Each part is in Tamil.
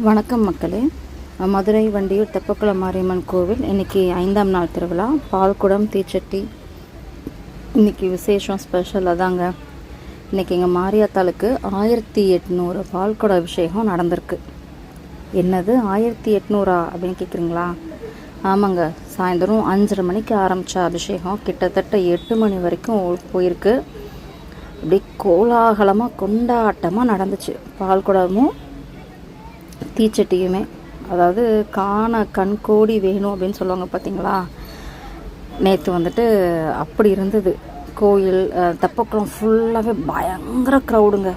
வணக்கம் மக்களே. மதுரை வண்டியூர் தெப்பக்குளம் மாரியம்மன் கோவில் இன்றைக்கி 5ஆம் நாள் திருவிழா. பால்குடம், தீச்சட்டி இன்றைக்கி விசேஷம், ஸ்பெஷல். அதாங்க இன்றைக்கி எங்கள் மாரியாத்தாளுக்கு 1800 பால்குட அபிஷேகம் நடந்திருக்கு. என்னது 1800 அப்படின்னு கேட்குறீங்களா? ஆமாங்க, சாயந்தரம் 5:30 மணிக்கு ஆரம்பித்த அபிஷேகம் கிட்டத்தட்ட 8 மணி வரைக்கும் போயிருக்கு. அப்படி கோலாகலமாக கொண்டாட்டமாக நடந்துச்சு. பால்குடமும் தீச்சட்டியுமே, அதாவது கண்கோடி வேணும் அப்படின்னு சொல்லுவாங்க பார்த்தீங்களா. நேற்று வந்துட்டு அப்படி இருந்தது. கோயில் தெப்பக்குளம் ஃபுல்லாகவே பயங்கர க்ரௌடுங்க.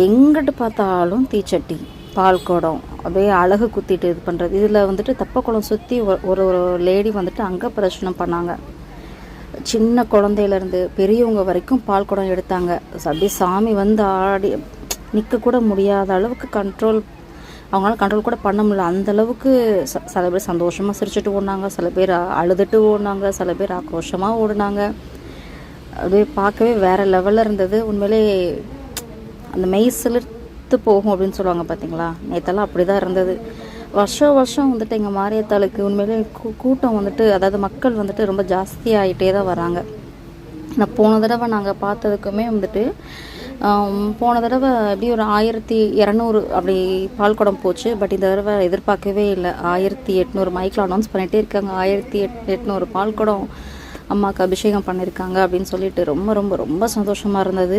எங்கிட்டு பார்த்தாலும் தீச்சட்டி, பால்குடம், அப்படியே அழகு குத்திட்டு இது பண்ணுறது. இதில் வந்துட்டு தெப்பக்குளம் சுற்றி ஒரு ஒரு லேடி வந்துட்டு அங்கே பிரச்சனை பண்ணாங்க. சின்ன குழந்தையிலேருந்து பெரியவங்க வரைக்கும் பால்குடம் எடுத்தாங்க. அப்படியே சாமி வந்து ஆடி நிற்கக்கூட முடியாத அளவுக்கு அவங்களால கண்ட்ரோல் கூட பண்ண முடியல. அந்தளவுக்கு சில பேர் சந்தோஷமாக சிரிச்சுட்டு ஓடினாங்க, சில பேர் அழுதுட்டு ஓடினாங்க, சில பேர் ஆக்ரோஷமாக ஓடினாங்க. அப்படியே பார்க்கவே வேறு லெவலில் இருந்தது. உண்மையிலே அந்த மெய் சிலிர்த்து போகும் அப்படின்னு சொல்லுவாங்க பார்த்தீங்களா. நேற்றெல்லாம் அப்படி தான் இருந்தது. வருஷம் வந்துட்டு எங்கள் மாரியாத்தாளுக்கு உண்மையிலே கூட்டம் வந்துட்டு, அதாவது மக்கள் வந்துட்டு ரொம்ப ஜாஸ்தியாகிட்டே தான் வராங்க. நான் போன தடவை நாங்கள் பார்த்ததுக்குமே வந்துட்டு போன தடவை எப்படி ஒரு 1200 அப்படி பால்குடம் போச்சு. பட் இந்த தடவை எதிர்பார்க்கவே இல்லை. 1800 மைக்கில் அனௌன்ஸ் பண்ணிகிட்டே இருக்காங்க. 1800 பால்குடம் அம்மாவுக்கு அபிஷேகம் பண்ணியிருக்காங்க அப்படின்னு சொல்லிட்டு ரொம்ப ரொம்ப ரொம்ப சந்தோஷமாக இருந்தது.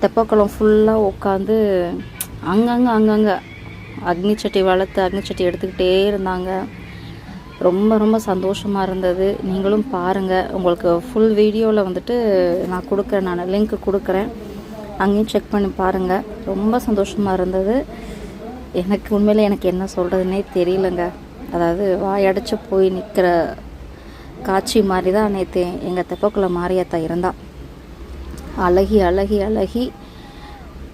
தெப்பக்குளம் ஃபுல்லாக உட்காந்து அங்கங்கே அக்னிச்சட்டி வளர்த்து அக்னிச்சட்டி எடுத்துக்கிட்டே இருந்தாங்க. ரொம்ப ரொம்ப சந்தோஷமாக இருந்தது. நீங்களும் பாருங்கள். உங்களுக்கு ஃபுல் வீடியோவில் வந்துட்டு நான் கொடுக்குறேன், நான் லிங்க் கொடுக்குறேன், அங்கேயும் செக் பண்ணி பாருங்கள். ரொம்ப சந்தோஷமாக இருந்தது. எனக்கு உண்மையிலே எனக்கு என்ன சொல்கிறதுனே தெரியலங்க. அதாவது வாயடைச்சு போய் நிற்கிற காட்சி மாதிரி தான் நேற்று எங்கள் தெப்பக்குளம் மாரியாத்தா இருந்தாள். அழகி அழகி அழகி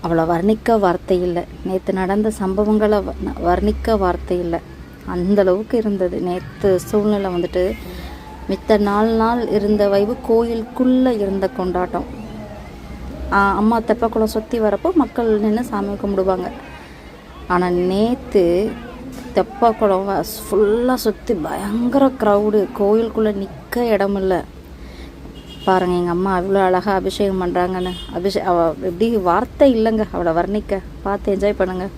அவளை வர்ணிக்க வார்த்தை இல்லை. நேற்று நடந்த சம்பவங்களை வர்ணிக்க வார்த்தை இல்லை. அந்தளவுக்கு இருந்தது நேற்று சூழ்நிலை. வந்துட்டு மித்த 4 நாள் இருந்த வைவு கோயிலுக்குள்ளே இருந்த கொண்டாட்டம். அம்மா தெப்பக்குளம் சுற்றி வரப்போ மக்கள் நின்று சாமி கும்பிடுவாங்க. ஆனால் நேற்று தெப்பக்குளம் ஃபுல்லாக சுற்றி பயங்கர க்ரௌடு. கோயிலுக்குள்ளே நிற்க இடம் இல்லை. பாருங்கள், எங்கள் அம்மா அவ்வளோ அழகாக அபிஷேகம் பண்ணுறாங்கன்னு. எப்படி வார்த்தை இல்லைங்க அவளை வர்ணிக்க. பார்த்து என்ஜாய் பண்ணுங்கள்.